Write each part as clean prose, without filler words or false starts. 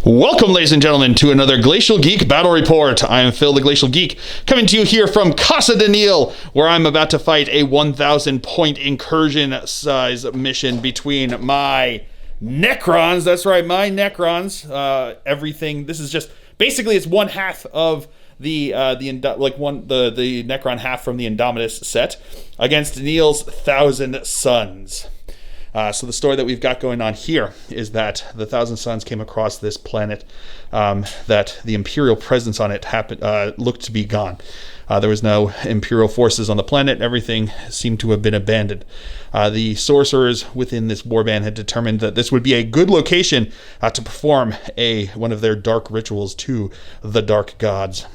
Welcome, ladies and gentlemen, to another Glacial Geek Battle Report. I am Phil, the Glacial Geek, coming to you here from Casa de Neil, where I'm about to fight a 1,000-point incursion-size mission between my Necrons. That's right, my Necrons. Everything. This is just basically it's one half of the Necron half from the Indomitus set against Neil's 1,000 Sons. So the story that we've got going on here is that the 1,000 Sons came across this planet that the Imperial presence on it looked to be gone. There was no Imperial forces on the planet. Everything seemed to have been abandoned. The sorcerers within this warband had determined that this would be a good location to perform one of their dark rituals to the dark gods.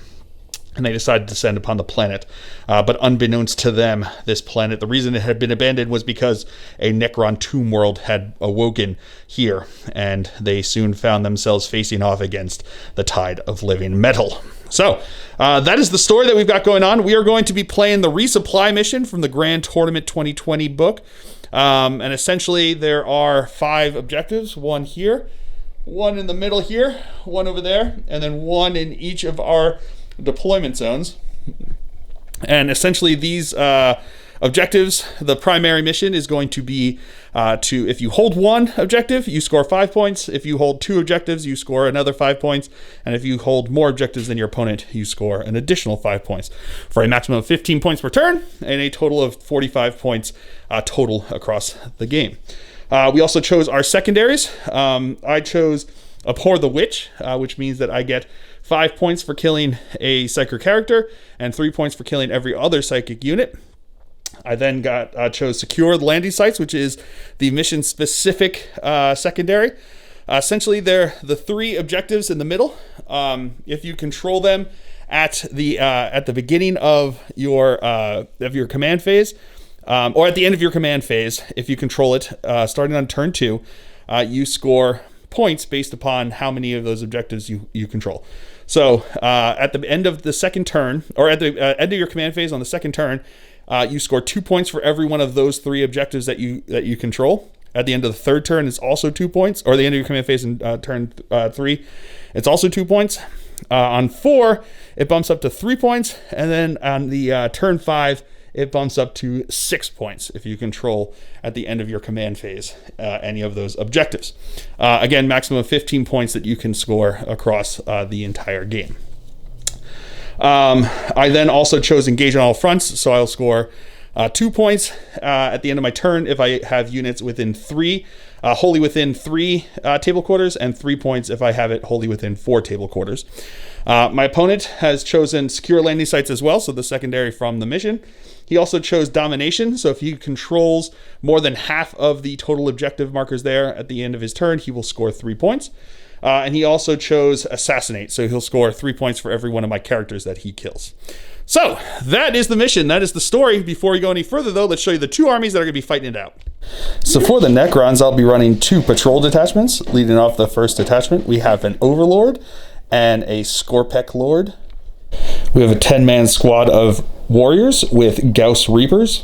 And they decided to descend upon the planet. But unbeknownst to them, this planet, the reason it had been abandoned was because a Necron Tombworld had awoken here, and they soon found themselves facing off against the tide of living metal. So, that is the story that we've got going on. We are going to be playing the resupply mission from the Grand Tournament 2020 book. And essentially, there are 5 objectives. One here, one in the middle here, one over there, and then one in each of our deployment zones. And essentially these objectives, the primary mission is going to be if you hold one objective, you score 5 points. If you hold 2 objectives, you score another 5 points. And if you hold more objectives than your opponent, you score an additional 5 points for a maximum of 15 points per turn and a total of 45 points total across the game. We also chose our secondaries. I chose Abhor the Witch, which means that I get 5 points for killing a psychic character and 3 points for killing every other psychic unit. I then chose Secure the Landing Sites, which is the mission-specific secondary. Essentially, they're the 3 objectives in the middle. If you control them at the beginning of your command phase, or at the end of your command phase, if you control it, starting on turn 2, you score points based upon how many of those objectives you control. So at the end of the second turn, or at the end of your command phase on the second turn, you score 2 points for every one of those 3 objectives that you control. At the end of the third turn, it's also 2 points, or the end of your command phase in turn 3, it's also 2 points. On 4, it bumps up to 3 points, and then on the turn 5, it bumps up to 6 points if you control at the end of your command phase any of those objectives. Again, maximum of 15 points that you can score across the entire game. I then also chose Engage on All Fronts, so I'll score 2 points at the end of my turn if I have units within 3, wholly within 3 table quarters, and 3 points if I have it wholly within 4 table quarters. My opponent has chosen Secure Landing Sites as well, so the secondary from the mission. He also chose Domination, so if he controls more than half of the total objective markers there at the end of his turn, he will score 3 points. And he also chose Assassinate, so he'll score 3 points for every one of my characters that he kills. So, that is the mission, that is the story. Before we go any further though, let's show you the 2 armies that are going to be fighting it out. So for the Necrons, I'll be running 2 patrol detachments. Leading off the first detachment, we have an Overlord and a Scorpek Lord. We have a 10-man squad of warriors with Gauss Reapers.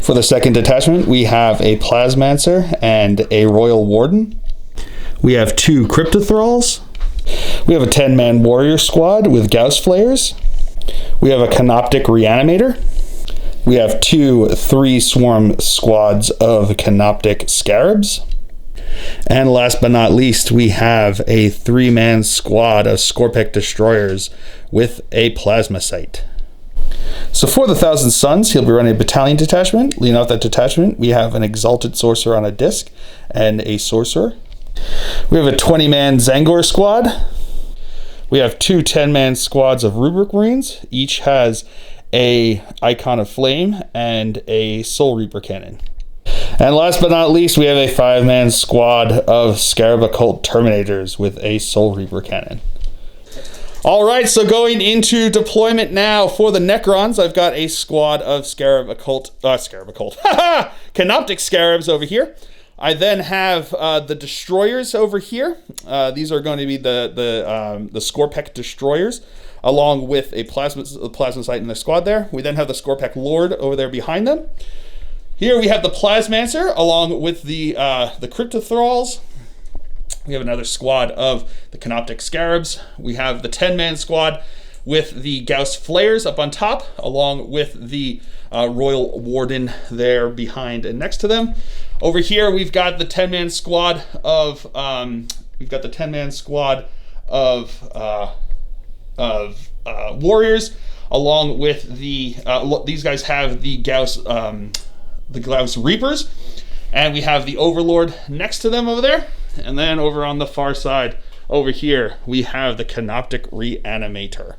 For the second detachment, we have a Plasmancer and a Royal Warden. We have 2 Cryptothralls. We have a 10-man warrior squad with Gauss Flayers. We have a Canoptic Reanimator. We have 2 3-swarm squads of Canoptic Scarabs. And last but not least, we have a 3-man squad of Scorpek Destroyers with a Plasma Sight. So for the 1,000 Sons, he'll be running a battalion detachment. Leading off that detachment, we have an Exalted Sorcerer on a disc and a Sorcerer. We have a 20-man Zangor squad. We have 2 10-man squads of Rubric Marines. Each has a Icon of Flame and a Soul Reaper cannon. And last but not least, we have a 5-man squad of Scarab Occult Terminators with a Soul Reaper cannon. All right, so going into deployment now for the Necrons, I've got a squad of Canoptic Scarabs over here. I then have the Destroyers over here. These are going to be the Scorpek Destroyers, along with a plasma sight in the squad there. We then have the Scorpek Lord over there behind them. Here we have the Plasmancer, along with the Cryptothralls. We have another squad of the Canoptic Scarabs. We have the 10-man squad with the Gauss Flares up on top, along with the Royal Warden there behind and next to them. Over here, we've got the 10-man squad of warriors, along with the these guys have the Gauss Reapers, and we have the Overlord next to them over there. And then over on the far side, over here, we have the Canoptic Reanimator.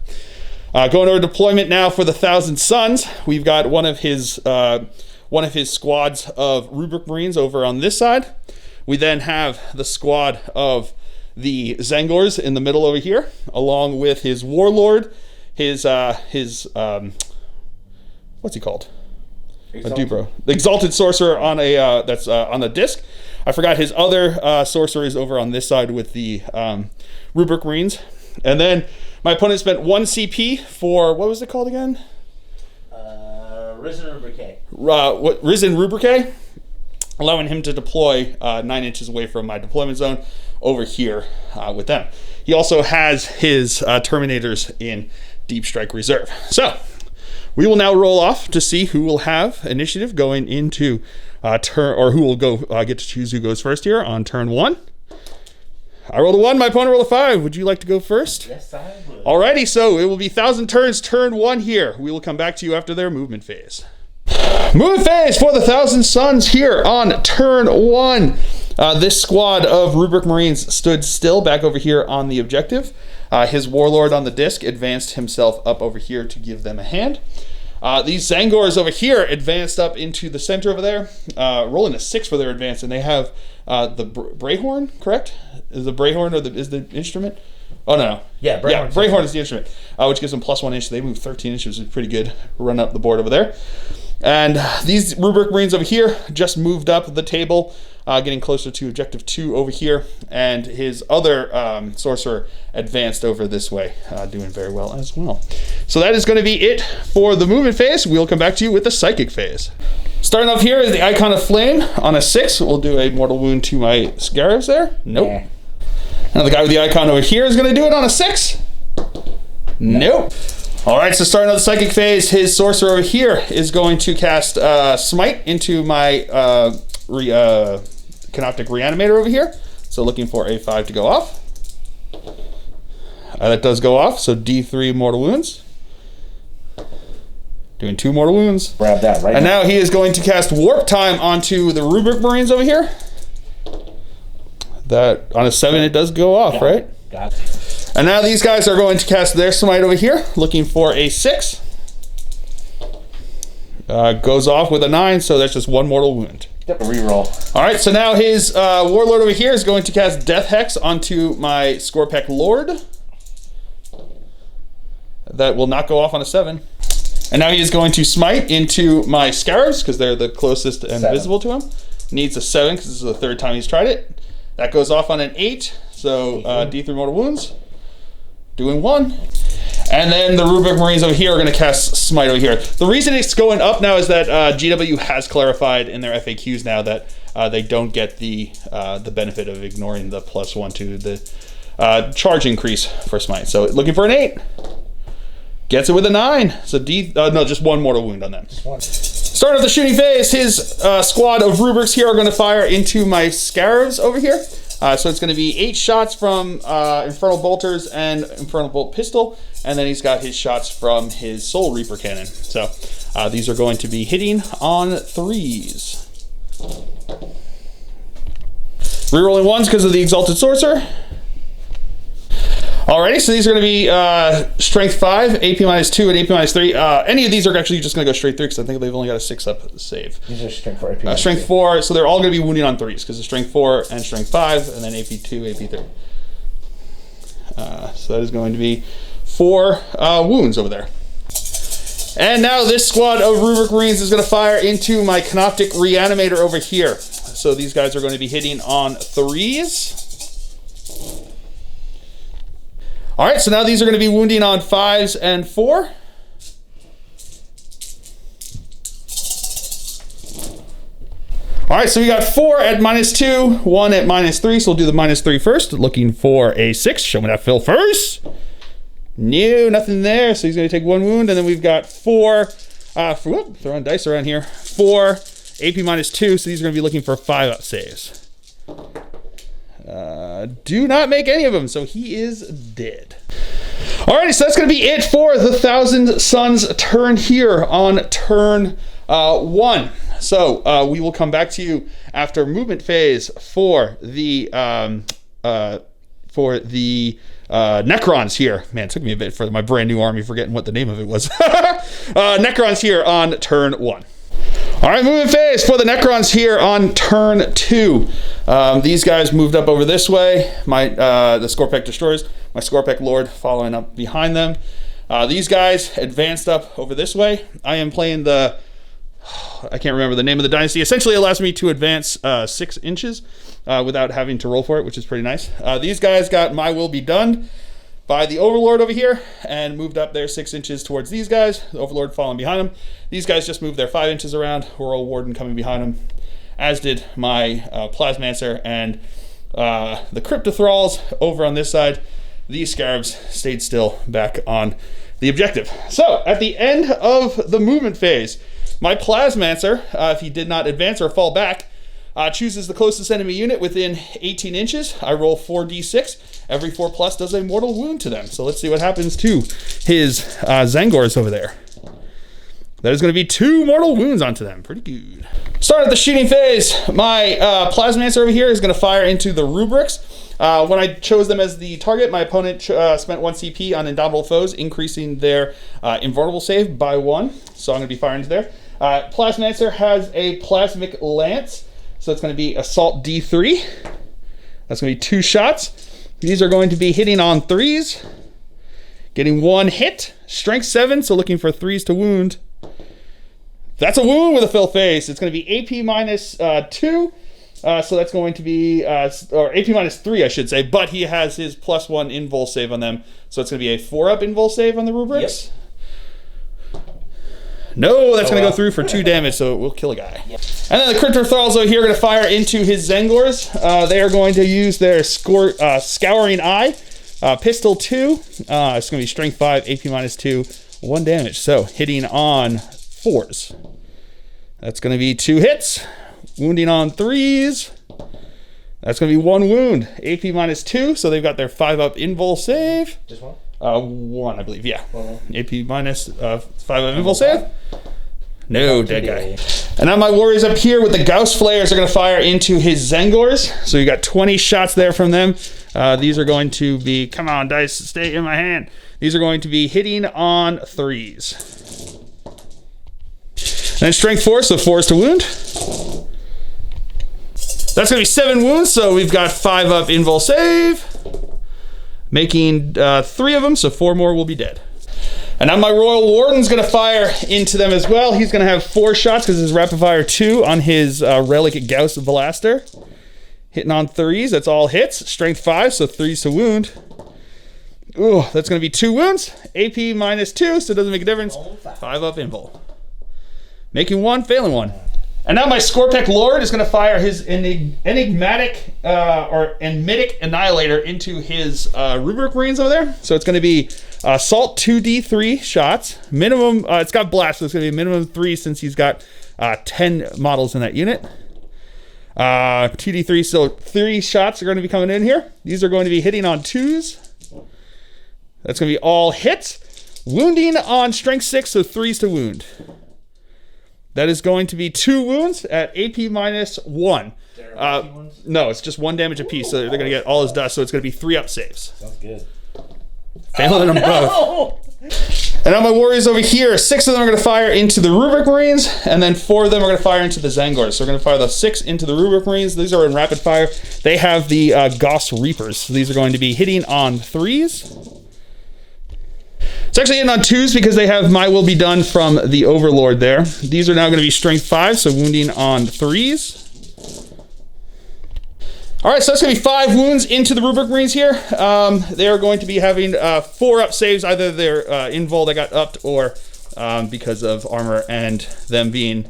Going over deployment now for the Thousand Sons. We've got one of his squads of Rubric Marines over on this side. We then have the squad of the Zangors in the middle over here, along with his Warlord, his what's he called? The Exalted Sorcerer on a that's on the disc. I forgot his other sorcerer is over on this side with the Rubric Marines. And then my opponent spent 1 CP for, what was it called again? Risen Rubrique. Risen Rubrique, allowing him to deploy 9 inches away from my deployment zone over here with them. He also has his Terminators in Deep Strike Reserve. So we will now roll off to see who will have initiative going into turn, or who will go get to choose who goes first here on turn 1. I rolled a 1, my opponent rolled a 5. Would you like to go first? Yes, I would. Alrighty, so it will be 1,000 turns, turn 1 here. We will come back to you after their movement phase. Movement phase for the Thousand Sons here on turn 1. This squad of Rubric Marines stood still back over here on the objective. His Warlord on the disc advanced himself up over here to give them a hand. These Zangors over here advanced up into the center over there, rolling a 6 for their advance, and they have the Brayhorn, correct? Is the Brayhorn is the instrument? Oh, no. Yeah, Brayhorn. Brayhorn is the instrument, which gives them +1 inch. They move 13 inches, which is pretty good. Run up the board over there. And these Rubric Marines over here just moved up the table, getting closer to objective 2 over here. And his other sorcerer advanced over this way, doing very well as well. So that is going to be it for the movement phase. We'll come back to you with the psychic phase. Starting off here is the Icon of Flame on a 6. We'll do a mortal wound to my Scarabs there. Nope. Yeah. Now the guy with the icon over here is going to do it on a 6. Nope. All right, so starting out the psychic phase, his sorcerer over here is going to cast Smite into my Canoptic Reanimator over here. So looking for a 5 to go off. That does go off, so D3 mortal wounds. Doing 2 mortal wounds. Grab that right now. And now he is going to cast Warp Time onto the Rubric Marines over here. That on a 7 it does go off, right? Got it. And now these guys are going to cast their Smite over here, looking for a 6. Goes off with a 9, so that's just 1 mortal wound. Yep, a reroll. All right, so now his Warlord over here is going to cast Death Hex onto my Scorpec Lord. That will not go off on a 7. And now he is going to Smite into my Scarabs, because they're the closest and visible to him. Needs a 7, because this is the 3rd time he's tried it. That goes off on an 8, so D3 mortal wounds. Doing 1. And then the Rubric Marines over here are going to cast Smite over here. The reason it's going up now is that GW has clarified in their FAQs now that they don't get the benefit of ignoring the +1 to the charge increase for Smite. So looking for an 8. Gets it with a 9. So no, just 1 mortal wound on them. Start of the shooting phase, his squad of Rubrics here are going to fire into my Scarabs over here. So it's going to be 8 shots from Infernal Bolters and Infernal Bolt Pistol, and then he's got his shots from his Soul Reaper Cannon. So these are going to be hitting on 3s. Rerolling 1s because of the Exalted Sorcerer. Alrighty, so these are going to be Strength 5, AP -2, and AP -3. Any of these are actually just going to go straight through because I think they've only got a 6-up save. These are Strength 4, AP Strength 4, so they're all going to be wounding on 3s because of Strength 4 and Strength 5, and then AP2, AP3. So that is going to be 4 wounds over there. And now this squad of Rubric Marines is going to fire into my Canoptic Reanimator over here. So these guys are going to be hitting on 3s. All right, so now these are going to be wounding on 5s and 4. All All right, so we got 4 at -2, 1 at -3. So we'll do the -3 first. Looking for a 6. Show me that fill first. No, nothing there. So he's going to take 1 wound. And then we've got 4. Throwing dice around here. 4 AP -2. So these are going to be looking for 5 up saves. Do not make any of them. So he is dead. Alrighty, so that's going to be it for the Thousand Sons turn here on turn 1. So we will come back to you after movement phase for the Necrons here. Man, it took me a bit for my brand new army forgetting what the name of it was. Necrons here on turn 1. All right, movement phase for the Necrons here on turn 2. These guys moved up over this way. The Scorpec Destroyers, my Scorpec Lord following up behind them. These guys advanced up over this way. I am playing I can't remember the name of the dynasty. Essentially allows me to advance 6 inches without having to roll for it, which is pretty nice. These guys got My Will Be Done by the Overlord over here and moved up their 6 inches towards these guys. The Overlord following behind them. These guys just moved their 5 inches around. Royal Warden coming behind them, as did my Plasmancer and the Cryptothralls over on this side. These Scarabs stayed still back on the objective. So at the end of the movement phase, my Plasmancer, if he did not advance or fall back, chooses the closest enemy unit within 18 inches. I roll 4d6. Every 4 plus does a mortal wound to them. So let's see what happens to his Zangors over there. That is going to be 2 mortal wounds onto them. Pretty good. Start at the shooting phase. My Plasmancer over here is going to fire into the rubrics. When I chose them as the target, my opponent spent 1 CP on Indomitable Foes, increasing their invulnerable save by 1. So I'm going to be firing into there. Plasmancer has a Plasmic Lance. So it's going to be Assault D3. That's going to be 2 shots. These are going to be hitting on 3s. Getting 1 hit. Strength 7, so looking for 3s to wound. That's a wound with a fill face. It's going to be AP -2. So that's going to be, or AP -3, I should say. But he has his +1 invul save on them. So it's going to be a 4-up invul save on the rubrics. Yep. No, that's going to go through for 2 damage, so it will kill a guy. Yep. And then the Cryptothralls over here are going to fire into his Zangors. They are going to use their Scouring Eye. Pistol 2. It's going to be Strength 5, AP -2, 1 damage. So hitting on 4s. That's going to be 2 hits. Wounding on 3s. That's going to be 1 wound. AP -2, so they've got their 5-up invul save. Just 1? 1, I believe, yeah. 1. AP -5-up invul save. No, dead guy. And now my warriors up here with the Gauss Flayers are going to fire into his Zangors. So you got 20 shots there from them. These are going to be, come on, dice, stay in my hand. These are going to be hitting on 3s. And then Strength 4, so 4s to wound. That's going to be 7 wounds, so we've got 5-up invul save. Making 3 of them, so 4 more will be dead. And now my Royal Warden's going to fire into them as well. He's going to have 4 shots because his rapid fire 2 on his Relic Gauss Velastor. Hitting on 3s, that's all hits. Strength 5, so 3s to wound. Ooh, that's going to be 2 wounds. AP -2, so it doesn't make a difference. 5-up invul. Making 1, failing 1. And now my Scorpec Lord is going to fire his enigmatic Annihilator into his Rubric Marines over there. So it's going to be Assault 2d3 shots. Minimum, it's got Blast, so it's going to be a minimum 3 since he's got 10 models in that unit. 2d3, so 3 shots are going to be coming in here. These are going to be hitting on 2s. That's going to be all hits. Wounding on Strength 6, so 3s to wound. That is going to be 2 wounds at AP -1. No, it's just 1 damage apiece, so they're going to get all his dust, so it's going to be 3-up saves. Sounds good. Failing them both. And now my warriors over here, 6 of them are going to fire into the Rubric Marines, and then 4 of them are going to fire into the Zangors. So we're going to fire the 6 into the Rubric Marines. These are in rapid fire. They have the Gauss Reapers. So these are going to be hitting on 3s. It's actually hitting on 2s because they have My Will Be Done from the Overlord there. These are now going to be Strength 5, so wounding on 3s. All right, so that's going to be 5 wounds into the Rubric Marines here. They are going to be having 4-up saves. Either their invul that got upped or because of armor and them being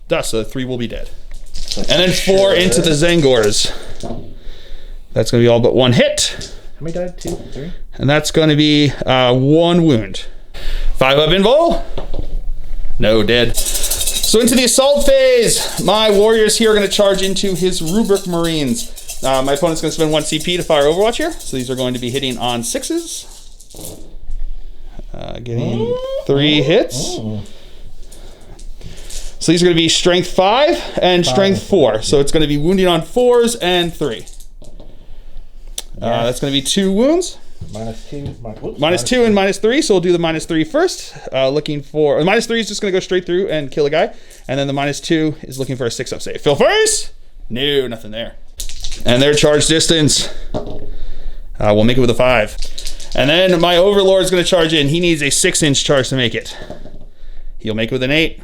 dust, so 3 will be dead. And then 4 into the Zangors. That's going to be all but 1 hit. How many died? 2, 3? And that's going to be 1 wound. 5 up invul. No, dead. So into the assault phase, my warriors here are going to charge into his Rubric Marines. My opponent's going to spend 1 CP to fire Overwatch here. So these are going to be hitting on 6s. Getting 3 hits. So these are going to be strength 5 and strength 4. So it's going to be wounding on 4s and 3. That's going to be 2 wounds. -2. Minus 2 and -3, so we'll do the -3 first. Looking for... -3 is just going to go straight through and kill a guy. And then the -2 is looking for a 6-up save. Fill first! No, nothing there. And their charge distance. We'll make it with a 5. And then my Overlord is going to charge in. He needs a 6-inch charge to make it. He'll make it with an 8.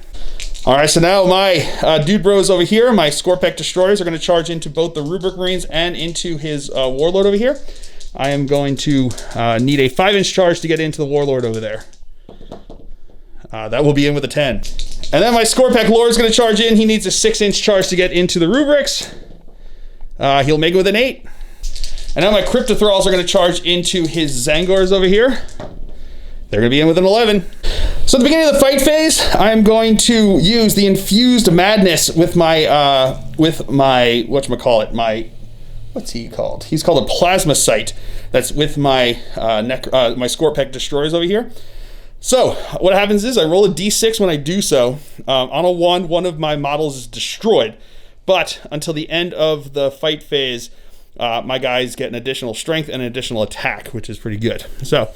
All right, so now my dude bros over here, my Scorpec Destroyers, are going to charge into both the Rubric Marines and into his Warlord over here. I am going to need a 5-inch charge to get into the Warlord over there. That will be in with a 10. And then my Scorpec Lord is going to charge in. He needs a 6-inch charge to get into the Rubrics. He'll make it with an 8. And now my Cryptothralls are going to charge into his Zangors over here. They're going to be in with an 11. So at the beginning of the fight phase, I'm going to use the Infused Madness with my whatchamacallit, what's he called? He's called a Plasma Sight. That's with my my Scorpec Destroyers over here. So what happens is I roll a d6 when I do so. On a 1, one of my models is destroyed. But until the end of the fight phase, my guys get an additional strength and an additional attack, which is pretty good. So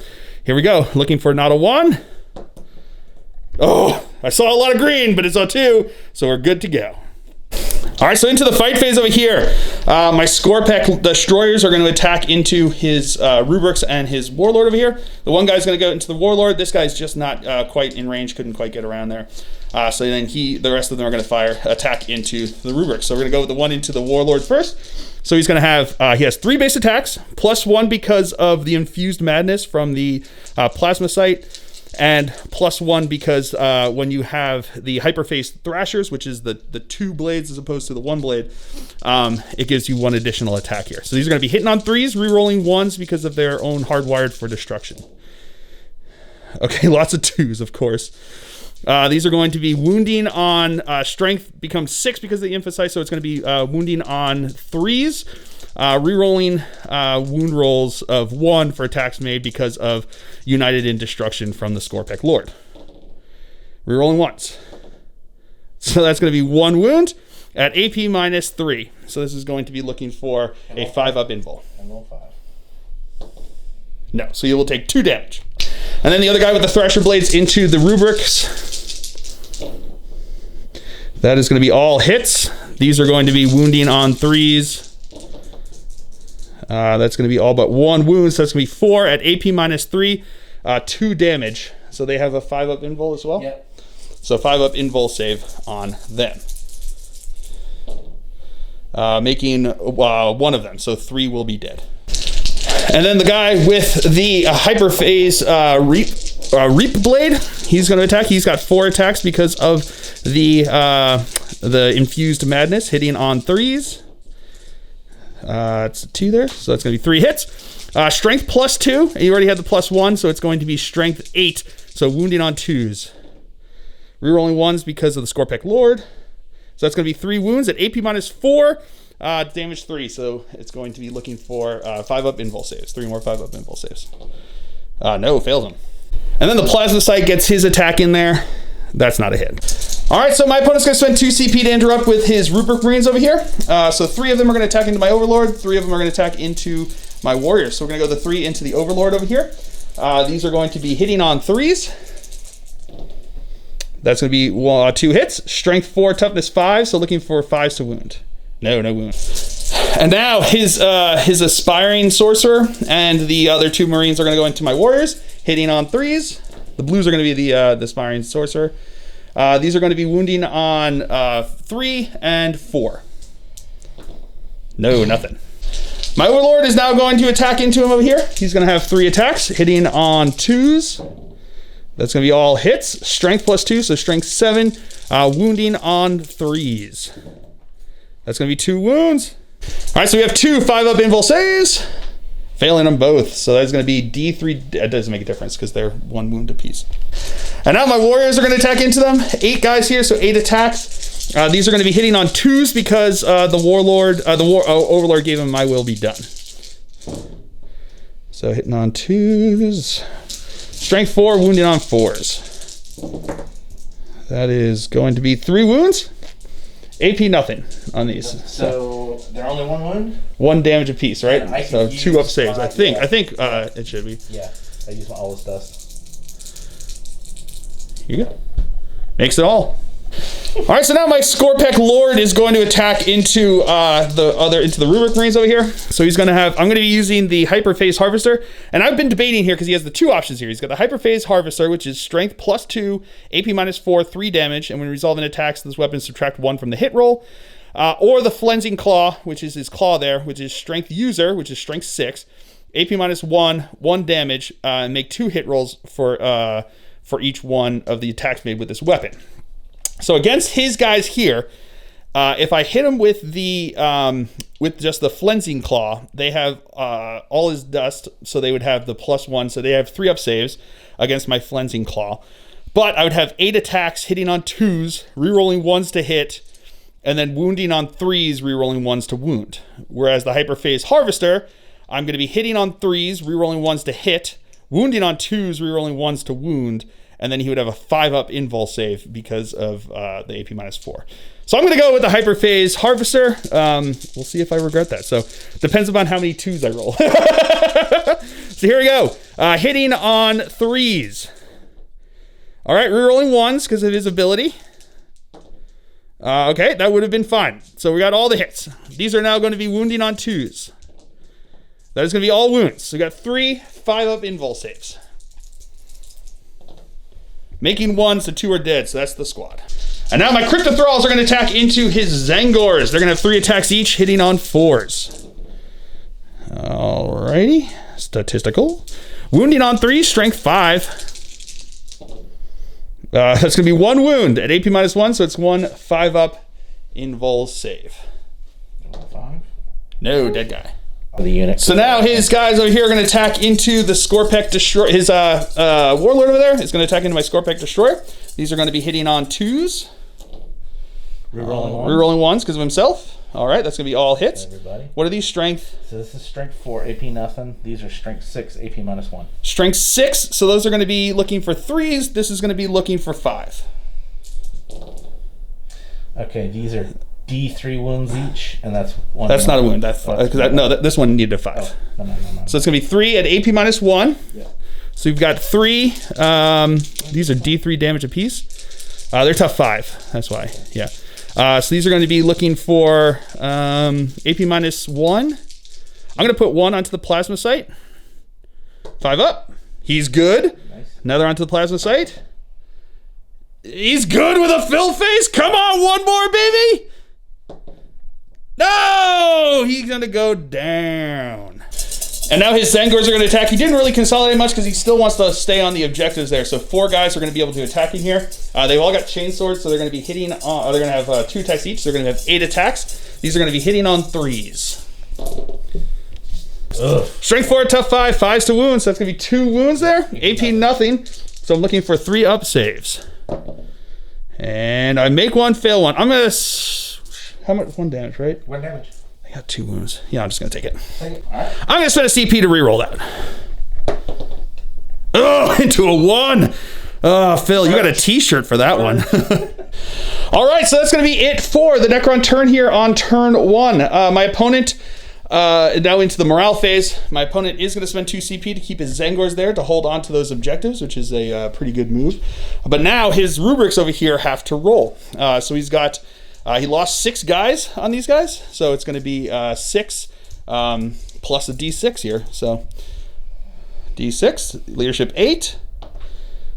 here we go. Looking for not a 1. Oh, I saw a lot of green, but it's a 2, so we're good to go. All right, so into the fight phase over here. My Scorpec Destroyers are going to attack into his Rubrics and his Warlord over here. The one guy's going to go into the Warlord. This guy's just not quite in range, couldn't quite get around there. So then the rest of them are going to attack into the Rubrics. So we're going to go with the one into the Warlord first. So he's going to have, he has 3 base attacks, plus 1 because of the Infused Madness from the Plasma Sight, and plus 1 because when you have the Hyperface Thrashers, which is the 2 blades as opposed to the 1 blade, it gives you 1 additional attack here. So these are going to be hitting on 3s, re-rolling 1s because of their own hardwired for destruction. Okay, lots of 2s, of course. These are going to be wounding on strength becomes 6 because of the emphasize, so it's going to be wounding on 3s, re-rolling wound rolls of 1 for attacks made because of United in Destruction from the Scorpec Lord. Re-rolling once. So that's going to be 1 wound at AP -3. So this is going to be looking for a 5-up invul. And roll 5. No, so you will take 2 damage. And then the other guy with the Thrasher Blades into the Rubrics. That is going to be all hits. These are going to be wounding on 3s. That's going to be all but 1 wound, so that's going to be 4 at AP -3, 2 damage. So they have a 5-up invul as well? Yep. So 5-up invul save on them. Making 1 of them, so 3 will be dead. And then the guy with the Hyperphase Reap Blade, he's going to attack. He's got 4 attacks because of the Infused Madness, hitting on 3s. It's a 2 there, so that's going to be 3 hits. Strength +2, and you already had the +1, so it's going to be Strength 8, so wounding on 2s. Rerolling 1s because of the Scorpec Lord. So that's going to be 3 wounds at AP -4. Damage 3, so it's going to be looking for 5-up invul saves. 3 more 5-up invul saves. No, fails him. And then the Plasma Sight gets his attack in there. That's not a hit. All right, so my opponent's going to spend 2 CP to interrupt with his Rubric Marines over here. So 3 of them are going to attack into my Overlord. 3 of them are going to attack into my Warriors. So we're going to go the 3 into the Overlord over here. These are going to be hitting on 3s. That's going to be 2 hits. Strength 4, toughness 5, so looking for 5s to wound. No wound. And now his Aspiring Sorcerer and the other 2 Marines are going to go into my Warriors, hitting on 3s. The blues are going to be the Aspiring Sorcerer. These are going to be wounding on 3 and 4. No, nothing. My Overlord is now going to attack into him over here. He's going to have 3 attacks, hitting on 2s. That's going to be all hits. Strength +2, so strength 7. Wounding on 3s. That's going to be 2 wounds. All right, so we have 2 5-up invul saves. Failing them both, so that's going to be D3. That doesn't make a difference because they're 1 wound apiece. And now my warriors are going to attack into them. 8 guys here, so 8 attacks. These are going to be hitting on 2s because the warlord, overlord gave him "My will be done." So hitting on 2s. Strength 4, wounding on 4s. That is going to be 3 wounds. AP nothing on these. So they're only 1 wound? 1 damage apiece, right? Yeah, so 2 up saves. I think yeah. It should be. Yeah, I use my all this dust. Here you go. Makes it all. All right, so now my Scorpec Lord is going to attack into the Rubric Marines over here. So he's going to have, I'm going to be using the Hyperphase Harvester, and I've been debating here because he has the 2 options here. He's got the Hyperphase Harvester, which is strength +2, AP -4, 3 damage, and when resolving attacks, this weapon subtract 1 from the hit roll. Or the Flensing Claw, which is his claw there, which is strength user, which is strength 6, AP -1, 1 damage, and make 2 hit rolls for each one of the attacks made with this weapon. So against his guys here, if I hit him with the with just the Flensing Claw, they have all his dust, so they would have the +1, so they have 3 up saves against my Flensing Claw. But I would have 8 attacks hitting on 2s, rerolling 1s to hit, and then wounding on 3s, rerolling 1s to wound. Whereas the Hyperphase Harvester, I'm going to be hitting on 3s, rerolling 1s to hit, wounding on 2s, rerolling 1s to wound, and then he would have a 5-up invul save because of the AP -4. So I'm going to go with the Hyperphase Harvester. We'll see if I regret that. So depends upon how many 2s I roll. So here we go. Hitting on 3s. All right, rerolling 1s because of his ability. Okay, that would have been fine. So we got all the hits. These are now going to be wounding on 2s. That is going to be all wounds. So we got 3 5-up invul saves. Making 1, so 2 are dead, so that's the squad. And now my Crypto Thralls are going to attack into his Zangors. They're going to have 3 attacks each, hitting on 4s. Alrighty. Statistical. Wounding on 3, strength 5. That's going to be 1 wound at AP -1, so it's 1 5-up invul save. 5? No, dead guy. The unit. So now his guys over here are going to attack into the Scorpec Destroyer. His Warlord over there is going to attack into my Scorpec Destroyer. These are going to be hitting on 2s. Rerolling 1s because of himself. All right, that's going to be all hits. Everybody. What are these strength? So this is strength 4, AP nothing. These are strength 6, AP -1. Strength 6, so those are going to be looking for 3s. This is going to be looking for 5. Okay, these are D3 wounds each, and that's 1. That's not a wound. That's this one needed a 5. Oh, no. So it's going to be 3 at AP -1. Yeah. So you've got 3. These are D3 damage apiece. They're tough 5. That's why. Yeah. So these are going to be looking for AP -1. I'm going to put 1 onto the plasma site. 5 up. He's good. Nice. Another onto the plasma site. He's good with a fill face. Come on, 1 more, baby. No! He's going to go down. And now his Zangors are going to attack. He didn't really consolidate much because he still wants to stay on the objectives there. So 4 guys are going to be able to attack in here. They've all got chain swords, so they're going to be hitting on, they're going to have 2 attacks each. So they're going to have 8 attacks. These are going to be hitting on 3s. Ugh. Strength 4, tough 5, 5s to wounds. So that's going to be 2 wounds there. AP nothing. So I'm looking for 3 up saves. And I make 1, fail 1. I'm going to... How much? 1 damage, right? 1 damage. I got 2 wounds. Yeah, I'm just going to take it. Alright. I'm going to spend a CP to reroll that. Oh, into a 1. Oh, Phil, you got a t-shirt for that one. All right, so that's going to be it for the Necron turn here on turn 1. My opponent, now into the morale phase, my opponent is going to spend 2 CP to keep his Zangors there to hold on to those objectives, which is a pretty good move. But now his rubrics over here have to roll. So he's got... he lost 6 guys on these guys, so it's going to be 6 plus a D6 here. So D6, leadership 8.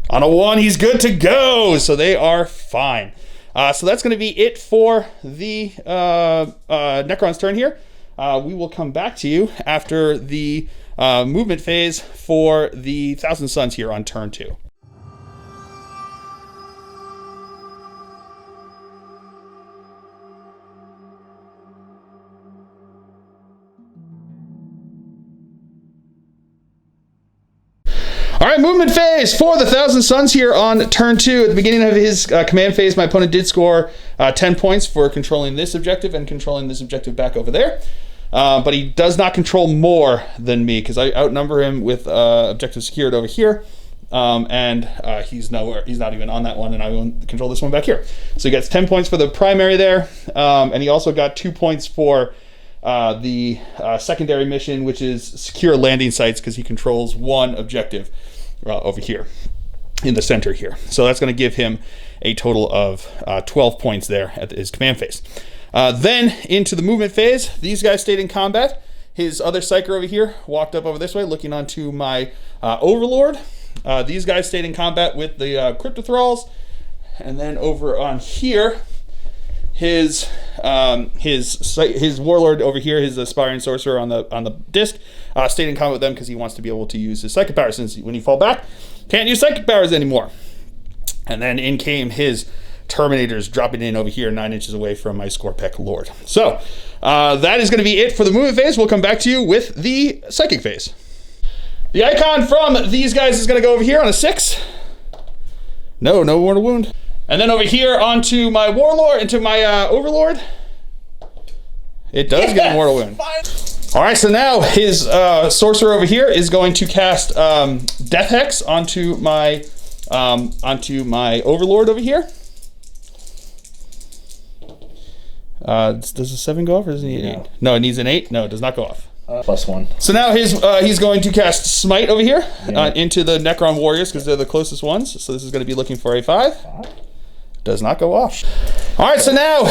On a 1, he's good to go, so they are fine. So that's going to be it for the Necron's turn here. We will come back to you after the movement phase for the Thousand Suns here on turn 2. right, movement phase for the Thousand Suns here on turn 2. At the beginning of his command phase, my opponent did score 10 points for controlling this objective and controlling this objective back over there. But he does not control more than me because I outnumber him with objective secured over here. And he's nowhere. He's not even on that one, and I won't control this one back here. So he gets 10 points for the primary there, and he also got 2 points for the secondary mission, which is secure landing sites, because he controls one objective over here in the center here. So that's going to give him a total of 12 points there at his command phase. Then into the movement phase, these guys stayed in combat. His other psyker over here walked up over this way, looking onto my overlord. These guys stayed in combat with the cryptothralls, and then over on here, his warlord over here, his aspiring sorcerer on the disc, stayed in combat with them because he wants to be able to use his psychic powers, since when you fall back, can't use psychic powers anymore. And then in came his Terminators, dropping in over here 9 inches away from my Scorpec Lord. So that is going to be it for the movement phase. We'll come back to you with the psychic phase. The icon from these guys is going to go over here on a 6. No mortal wound. And then over here onto my warlord, into my overlord. It does get a mortal wound. All right, so now his sorcerer over here is going to cast Death Hex onto my overlord over here. Does a 7 go off, or does it need an 8? No, it needs an 8. No, it does not go off. +1. So now he's going to cast Smite over here into the Necron warriors, because they're the closest ones. So this is going to be looking for a 5. Does not go off. All right, so now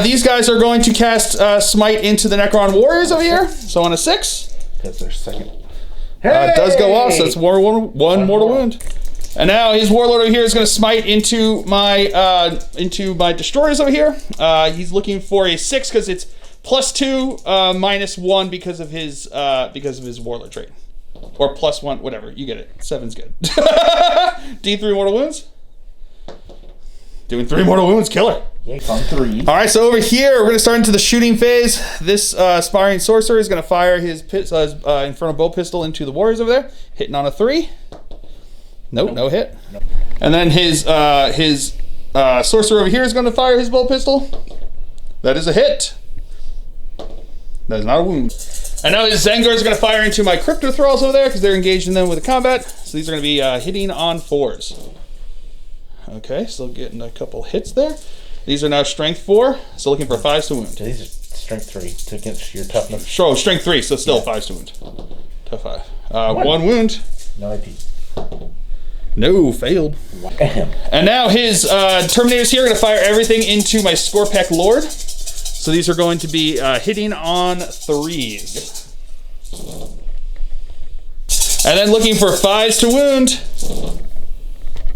these guys are going to cast Smite into the Necron warriors over here. So on a 6. That's their second. It does go off, so it's one mortal wound. And now his warlord over here is going to smite into my destroyers over here. He's looking for a 6 because it's +2 -1 because of his warlord trait, or +1, whatever, you get it. 7's good. D3 mortal wounds. Doing 3 mortal wounds, killer. Yay, on 3. All right, so over here we're going to start into the shooting phase. This aspiring sorcerer is going to fire his infernal bow pistol into the warriors over there, hitting on a 3. Nope, no hit. Nope. And then his sorcerer over here is going to fire his bow pistol. That is a hit. That is not a wound. And now his Zangor is going to fire into my Crypto Thralls over there because they're engaged in them with the combat. So these are going to be hitting on 4s. Okay, still getting a couple hits there. These are now strength 4, so looking for 5s to wound. These are strength 3 to get your toughness. Sure, strength 3, so still 5s to wound. Tough 5. 1 wound. No IP. No, failed. And now his Terminators here are going to fire everything into my Scorpec Lord. So these are going to be hitting on 3s. And then looking for 5s to wound.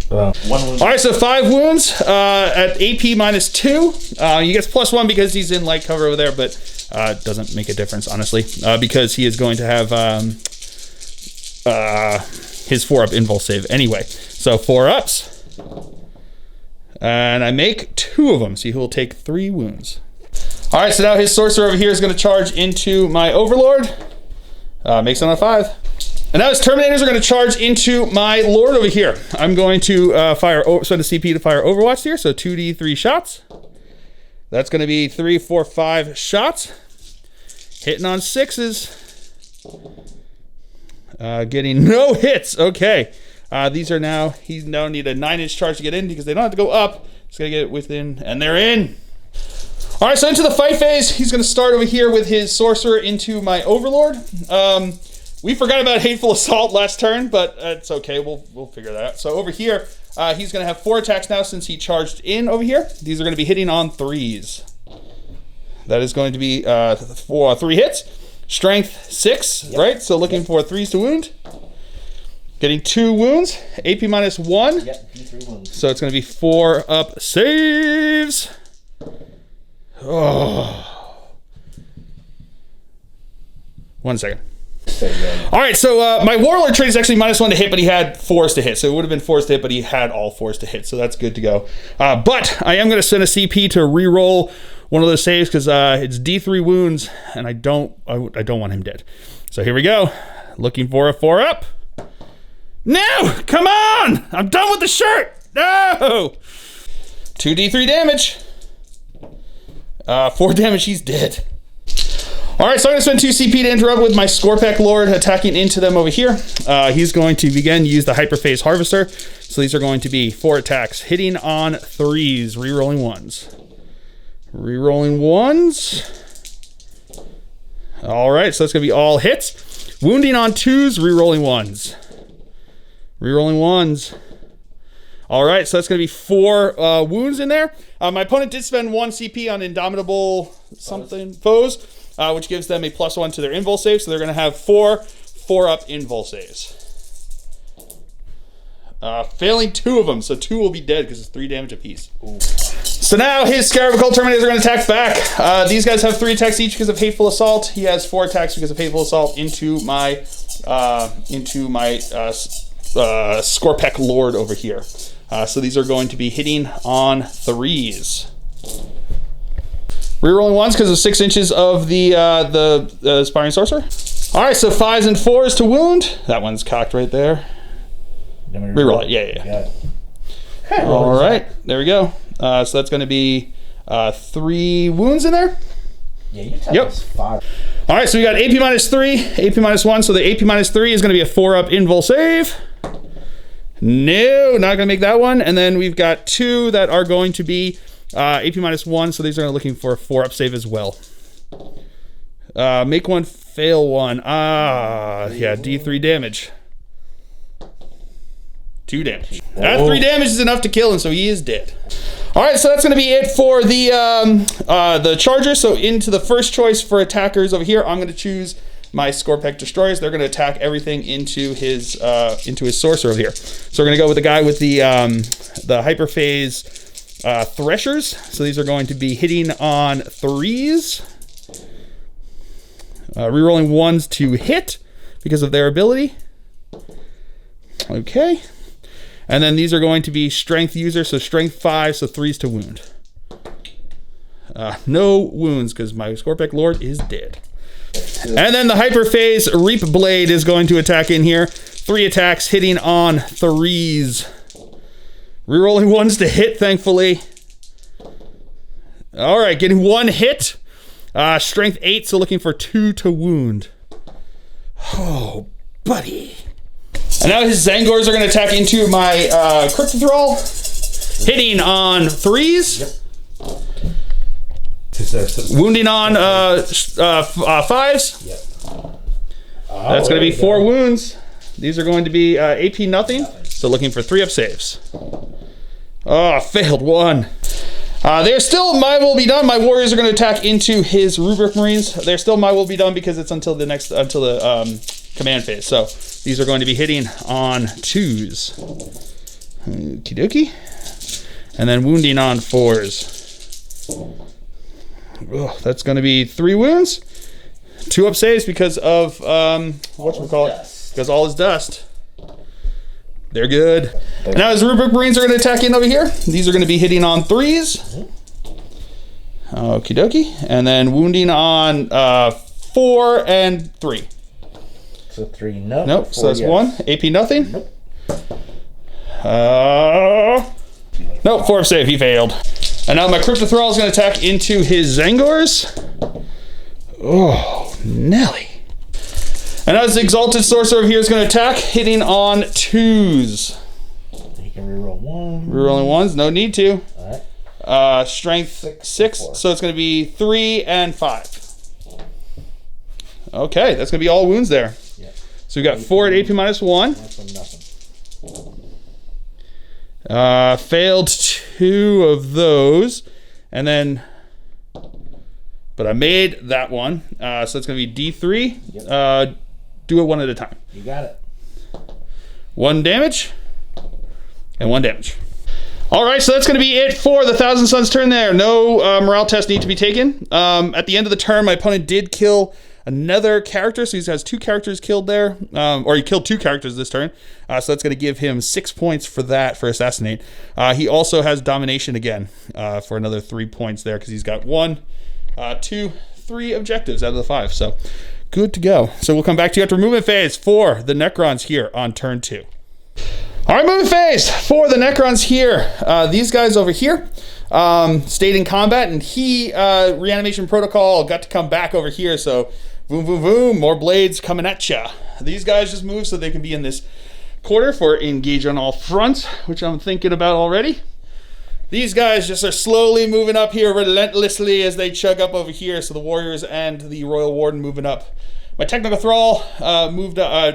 1 wound. All right, so 5 wounds at AP -2. He gets +1 because he's in light cover over there, but doesn't make a difference, honestly, because he is going to have his 4-up invulse save anyway. So 4 ups. And I make 2 of them, so he will take 3 wounds. All right, so now his sorcerer over here is going to charge into my overlord. Makes it on a 5. And now his Terminators are going to charge into my Lord over here. I'm going to spend a CP to fire Overwatch here, so 2d3 shots. That's going to be 3, 4, 5 shots. Hitting on 6s. Getting no hits. Okay. These are now, he now need a 9-inch charge to get in because they don't have to go up. Just got to get it within, and they're in. All right, so into the fight phase, he's going to start over here with his sorcerer into my overlord. We forgot about Hateful Assault last turn, but it's okay. We'll figure that out. So over here, he's going to have 4 attacks now since he charged in over here. These are going to be hitting on 3s. That is going to be 3 hits. Strength 6, yep. Right? So looking for 3s to wound. Getting 2 wounds. AP -1. Yep, D3 wounds. So it's going to be 4 up saves. Oh. 1 second. All right, so my warlord trait is actually -1 to hit, but he had 4s to hit. So it would have been 4s to hit, but he had all 4s to hit. So that's good to go. But I am going to send a CP to re-roll one of those saves because it's D3 wounds, and I don't want him dead. So here we go. Looking for a 4-up. No! Come on! I'm done with the shirt! No! 2d3 damage. 4 damage, he's dead. Alright, so I'm going to spend 2 CP to interrupt with my Scorpec Lord attacking into them over here. He's going to again use the Hyperphase Harvester. So these are going to be 4 attacks. Hitting on 3s, rerolling 1s. Rerolling 1s. Alright, so that's going to be all hits. Wounding on 2s, rerolling 1s. Rerolling 1s. Alright, so that's going to be 4 wounds in there. My opponent did spend 1 CP on Indomitable something foes, which gives them a +1 to their invul save. So they're going to have 4-up invul saves. Failing 2 of them, so 2 will be dead because it's 3 damage apiece. Ooh. So now his Scarab Occult Terminators are going to attack back. These guys have 3 attacks each because of Hateful Assault. He has 4 attacks because of Hateful Assault into my Scorpec Lord over here. So these are going to be hitting on 3s. Rerolling 1s because of 6 inches of the Aspiring Sorcerer. Alright, so 5s and 4s to wound. That one's cocked right there. Reroll it, yeah. Alright, there we go. So that's going to be 3 wounds in there. Yeah, you tell us 5. Alright, so we got AP -3, AP -1. So the AP -3 is going to be a 4-up invul save. No, not going to make that one. And then we've got 2 that are going to be AP -1. So these are looking for a 4-up save as well. Make 1, fail 1. Yeah, D3 damage. 2 damage. 3 damage is enough to kill him, so he is dead. Alright, so that's going to be it for the Charger. So into the first choice for attackers over here, I'm going to choose my Scorpec Destroyers. They're going to attack everything into his Sorcerer over here. So we're going to go with the guy with the Hyperphase Threshers. So these are going to be hitting on 3s. Rerolling 1s to hit because of their ability. Okay. And then these are going to be Strength User, so Strength 5, so 3s to wound. No wounds because my Scorpec Lord is dead. And then the Hyperphase Reap Blade is going to attack in here. 3 attacks hitting on 3s. Rerolling 1s to hit, thankfully. Alright, getting 1 hit. Strength 8, so looking for 2 to wound. Oh, buddy. And now his Zangors are going to attack into my Cryptothrall. Hitting on 3s. Yep. Wounding on 5s. Yep. That's going to be 4 wounds. These are going to be AP nothing. So looking for 3-up saves. Oh, failed 1. They're still my will be done. My warriors are going to attack into his Rubric Marines. They're still my will be done because it's until the command phase. So these are going to be hitting on 2s. Okie dokie. And then wounding on 4s. Oh, that's going to be 3 wounds. 2-up saves because of because all is dust. They're good. And now his Rubric Marines are going to attack in over here. These are going to be hitting on 3s. Okie dokie. And then wounding on 4 and 3. So 3, no. Nope, so that's yes. 1. AP nothing. Nope. Nope, 4-up save, he failed. And now my Cryptothrall is going to attack into his Zangors. Oh, Nelly. And now his Exalted Sorcerer over here is going to attack, hitting on 2s. He can reroll 1. Rerolling 1s, no need to. Alright. Strength 6, so it's going to be 3 and 5. Okay, that's going to be all wounds there. Yeah. So we got 4 at AP -1. That's for nothing. Failed 2 of those, and then, but I made that one. So it's going to be D3. Yep. Do it one at a time. You got it. 1 damage, and 1 damage. All right, so that's going to be it for the Thousand Suns turn there. No morale tests need to be taken. At the end of the turn, my opponent did kill another character, so he has 2 characters killed there, or he killed 2 characters this turn, so that's going to give him 6 points for that, for Assassinate. He also has Domination again for another 3 points there, because he's got 1, 2, 3 objectives out of the 5, so good to go. So we'll come back to you after movement phase for the Necrons here on turn 2. All right, movement phase for the Necrons here. These guys over here stayed in combat, and Reanimation Protocol got to come back over here. So, boom, boom, boom, more blades coming at ya. These guys just move so they can be in this quarter for engage on all fronts, which I'm thinking about already. These guys just are slowly moving up here relentlessly as they chug up over here. So the Warriors and the Royal Warden moving up. My Technical Thrall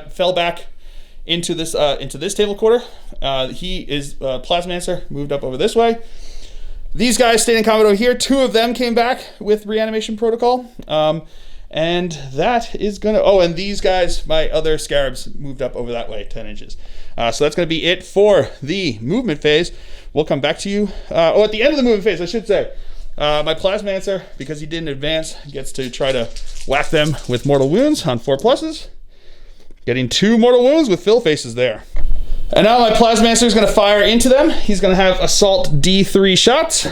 fell back into this table quarter. He is Plasmancer, moved up over this way. These guys stayed in combat over here. 2 of them came back with Reanimation Protocol. And that is gonna, and these guys, my other Scarabs, moved up over that way, 10 inches. So that's gonna be it for the movement phase. We'll come back to you, at the end of the movement phase, I should say. My Plasmancer, because he didn't advance, gets to try to whack them with mortal wounds on 4+. Getting 2 mortal wounds with fill faces there. And now my Plasmancer is going to fire into them. He's going to have assault D3 shots.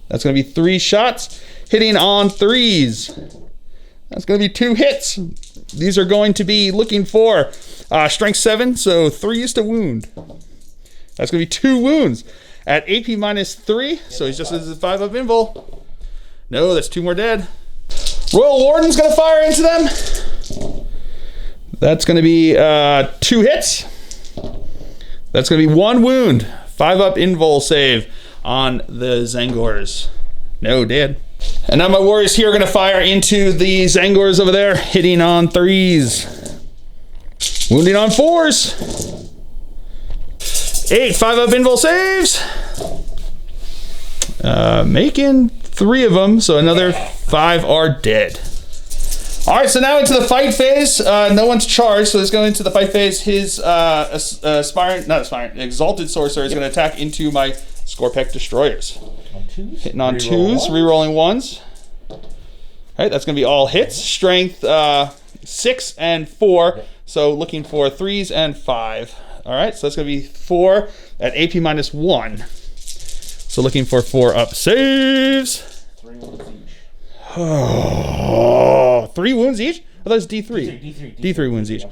That's going to be 3 shots, hitting on 3s. That's going to be 2 hits. These are going to be looking for strength 7, so 3s to wound. That's going to be 2 wounds at AP -3, so he's just as a 5 up invul. No, that's 2 more dead. Royal Warden's going to fire into them. That's going to be 2 hits. That's going to be 1 wound. 5 up invul save on the Zangors. No, dead. And now my Warriors here are going to fire into the Zangors over there, hitting on 3s. Wounding on 4s. 8 5 up invul saves. Making 3 of them, so another 5 are dead. All right, so now into the fight phase. No one's charged, so let's go into the fight phase. His Exalted Sorcerer is going to attack into my Scorpec Destroyers. On 2s? Hitting on 2s, rerolling 1s. All right, that's going to be all hits. Strength 6 and 4, so looking for 3s and 5. All right, so that's going to be 4 at AP -1. So looking for 4 up saves. 3 wounds each. Oh, 3 wounds each? I thought it was D3. D3 wounds each.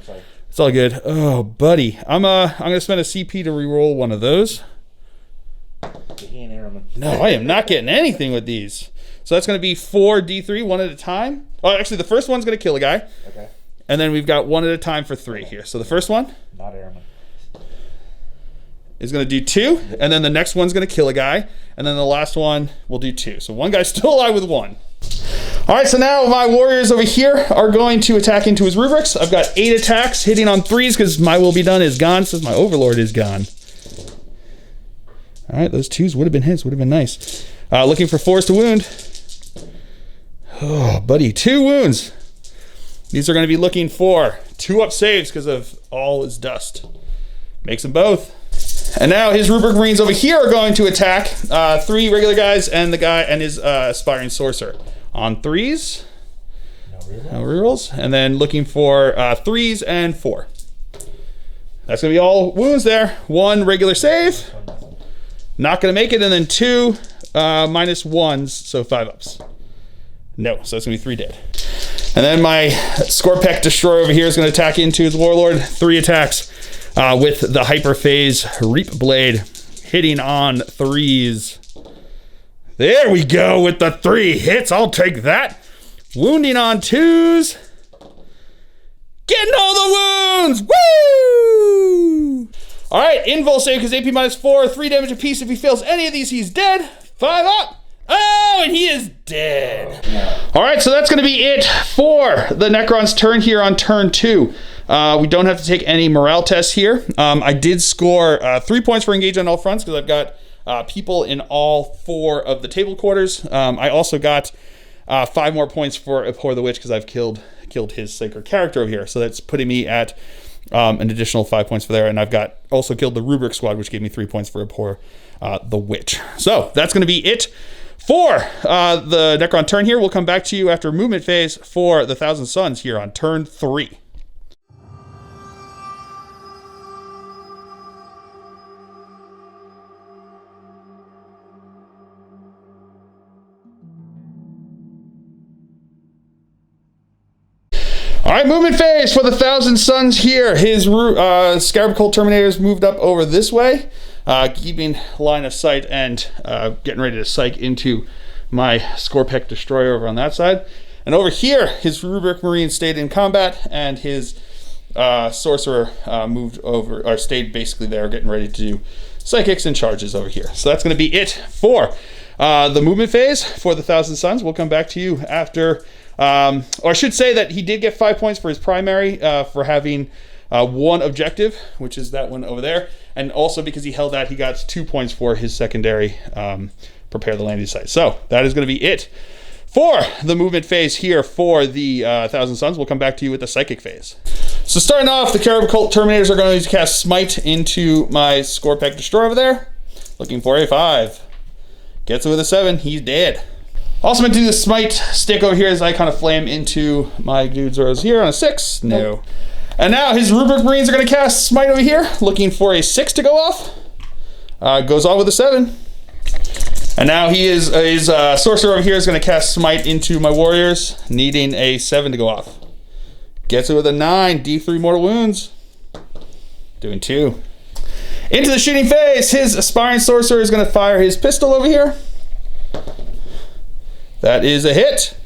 It's all good. Oh, buddy. I'm gonna spend a CP to reroll one of those. No, I am not getting anything with these. So that's gonna be 4 D3, 1 at a time. Oh, actually, the first one's gonna kill a guy. Okay. And then we've got 1 at a time for 3 here. So the first one Not airman. is gonna do 2, and then the next one's gonna kill a guy, and then the last one will do 2. So one guy's still alive with 1. All right, so now my Warriors over here are going to attack into his rubrics. I've got 8 attacks hitting on 3s because my will be done is gone since my Overlord is gone. All right, those 2s would have been hits, would have been nice. Looking for 4s to wound. Oh, buddy, 2 wounds. These are going to be looking for 2 up saves because of all his dust. Makes them both. And now his Rubric Marines over here are going to attack 3 regular guys and the guy and his Aspiring Sorcerer. On 3s. No rerolls. And then looking for 3s and 4. That's going to be all wounds there. 1 regular save. Not going to make it. And then 2 -1s, so 5 ups. No, so it's going to be 3 dead. And then my Scorpec Destroyer over here is going to attack into his Warlord. 3 attacks with the Hyperphase Reap Blade, hitting on 3s. There we go with the 3 hits. I'll take that. Wounding on 2s. Getting all the wounds. Woo! All right, invul save because AP -4, 3 damage apiece. If he fails any of these, he's dead. 5 up. Oh, and he is dead. All right, so that's going to be it for the Necron's turn here on turn 2. We don't have to take any morale tests here. I did score 3 points for engage on all fronts because I've got people in all 4 of the table quarters. I also got 5 more points for Abhor the Witch because I've killed his sacred character over here. So that's putting me at an additional 5 points for there. And I've got also killed the Rubric squad, which gave me 3 points for Abhor the Witch. So that's going to be it for the Necron turn here. We'll come back to you after movement phase for the Thousand Suns here on turn 3. All right, movement phase for the Thousand Suns here. His Scarab Cult Terminators moved up over this way, keeping line of sight and getting ready to psych into my Scorpec Destroyer over on that side. And over here, his Rubric Marine stayed in combat, and his Sorcerer moved over, or stayed basically there, getting ready to do psychics and charges over here. So that's going to be it for the movement phase for the Thousand Suns. We'll come back to you after, or I should say that he did get 5 points for his primary for having one objective, which is that one over there. And also because he held that, he got 2 points for his secondary, prepare the landing site. So that is going to be it for the movement phase here for the Thousand Suns. We'll come back to you with the psychic phase. So starting off, the Scarab Cult Terminators are going to cast Smite into my Scorpec Destroyer over there. Looking for a 5. Gets it with a 7. He's dead. Also meant to do the Smite stick over here as Icon of Flame into my dudes Rose here on a 6. No. And now his Rubric Marines are going to cast Smite over here. Looking for a 6 to go off. Goes on with a 7. And now his Sorcerer over here is going to cast Smite into my Warriors, needing a 7 to go off. Gets it with a 9, D3 mortal wounds. Doing 2. Into the shooting phase, his Aspiring Sorcerer is going to fire his pistol over here. That is a hit.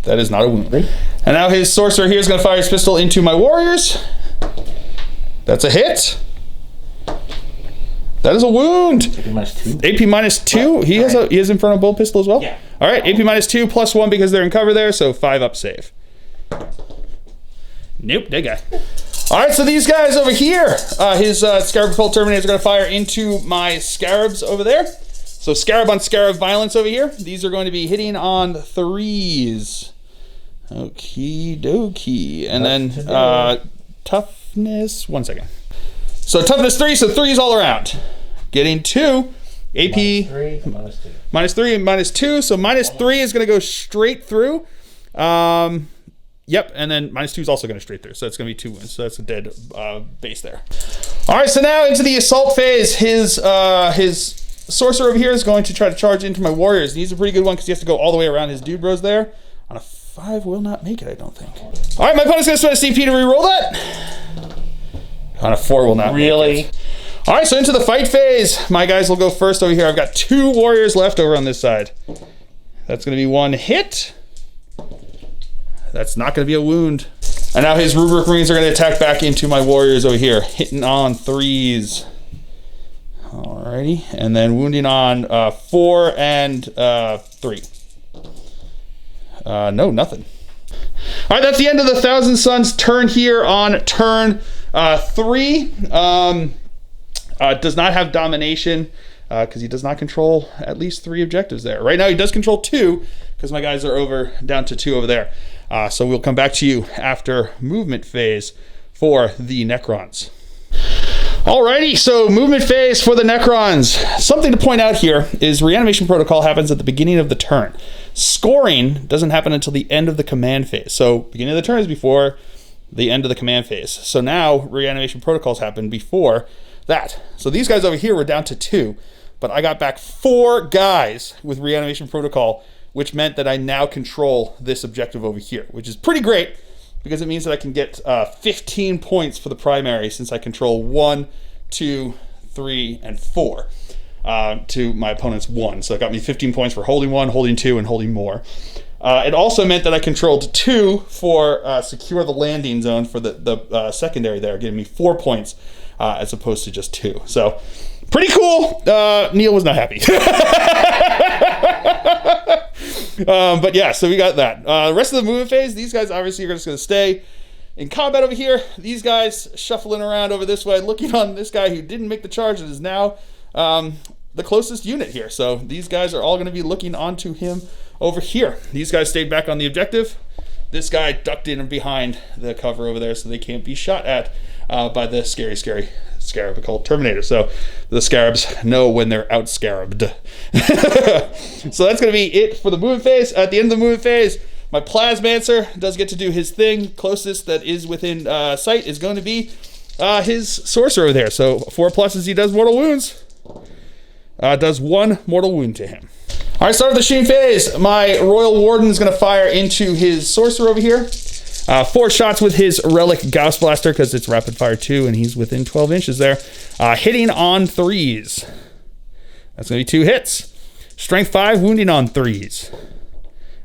That is not a wound. And now his Sorcerer here is going to fire his pistol into my Warriors. That's a hit. That is a wound. AP minus 2. AP minus 2. He has Infernal Bolt Pistol as well? Yeah. All right, AP minus 2 plus 1 because they're in cover there, so 5 up save. Nope, dead guy. All right, so these guys over here, his Scarab Cult Terminators are going to fire into my Scarabs over there. So Scarab on Scarab violence over here. These are going to be hitting on 3s. Okie dokie. And then toughness, 1 second. So toughness 3, so 3s all around. Getting 2. AP -3, -2. -3 and -2, so -3 is going to go straight through. Yep, and then -2 is also going to straight through, so it's going to be 2 wounds. So that's a dead base there. All right, so now into the assault phase. His Sorcerer over here is going to try to charge into my Warriors. He's a pretty good one because he has to go all the way around his dude bros there. On a 5, will not make it, I don't think. All right, my opponent's going to spend a CP to reroll that. On a 4, will not really make it. All right, so into the fight phase. My guys will go first over here. I've got 2 Warriors left over on this side. That's going to be 1 hit. That's not going to be a wound. And now his Rubric Marines are going to attack back into my Warriors over here, hitting on 3s. Alrighty, and then wounding on 4 and 3. No, nothing. All right, that's the end of the Thousand Suns turn here on turn 3. Does not have domination because he does not control at least 3 objectives there. Right now he does control 2 because my guys are down to 2 over there. So we'll come back to you after movement phase for the Necrons. Alrighty, so movement phase for the Necrons. Something to point out here is Reanimation Protocol happens at the beginning of the turn. Scoring doesn't happen until the end of the command phase. So beginning of the turn is before the end of the command phase. So now Reanimation Protocols happen before that. So these guys over here were down to 2, but I got back 4 guys with Reanimation Protocol, which meant that I now control this objective over here, which is pretty great because it means that I can get 15 points for the primary since I control 1, 2, 3, and 4 to my opponent's 1. So it got me 15 points for holding 1, holding 2, and holding more. It also meant that I controlled 2 for secure the landing zone for the secondary there, giving me 4 points as opposed to just 2. So pretty cool. Neil was not happy. But yeah, so we got that. The rest of the movement phase, these guys obviously are just going to stay in combat over here. These guys shuffling around over this way, looking on this guy who didn't make the charge and is now the closest unit here. So these guys are all going to be looking onto him over here. These guys stayed back on the objective. This guy ducked in behind the cover over there so they can't be shot at by the scary Scarab Cult Terminator. So the Scarabs know when they're out Scarabed. So that's going to be it for the movement phase. At the end of the movement phase, my Plasmancer does get to do his thing. Closest that is within sight is going to be his Sorcerer over there. So 4 pluses, he does mortal wounds. Does 1 mortal wound to him. All right, start of the shooting phase. My Royal Warden is going to fire into his Sorcerer over here. 4 shots with his Relic Gauss Blaster because it's rapid fire 2 and he's within 12 inches there. Hitting on 3s. That's going to be 2 hits. Strength 5, wounding on 3s.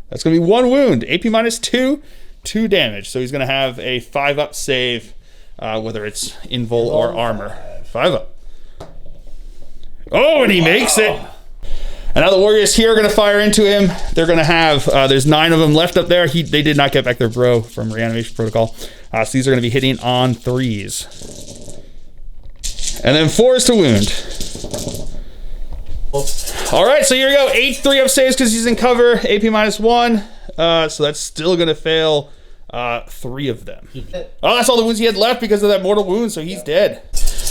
That's going to be 1 wound. AP minus 2, 2 damage. So he's going to have a 5-up save, whether it's invul or armor. 5-up. Oh, and he makes it. And now the warriors here are going to fire into him. They're going to have, there's 9 of them left up there. They did not get back their bro from Reanimation Protocol. So these are going to be hitting on 3s. And then 4s to wound. All right, so here we go. 8 3-up saves because he's in cover. AP minus 1. So that's still going to fail 3 of them. Oh, that's all the wounds he had left because of that mortal wound, so he's dead.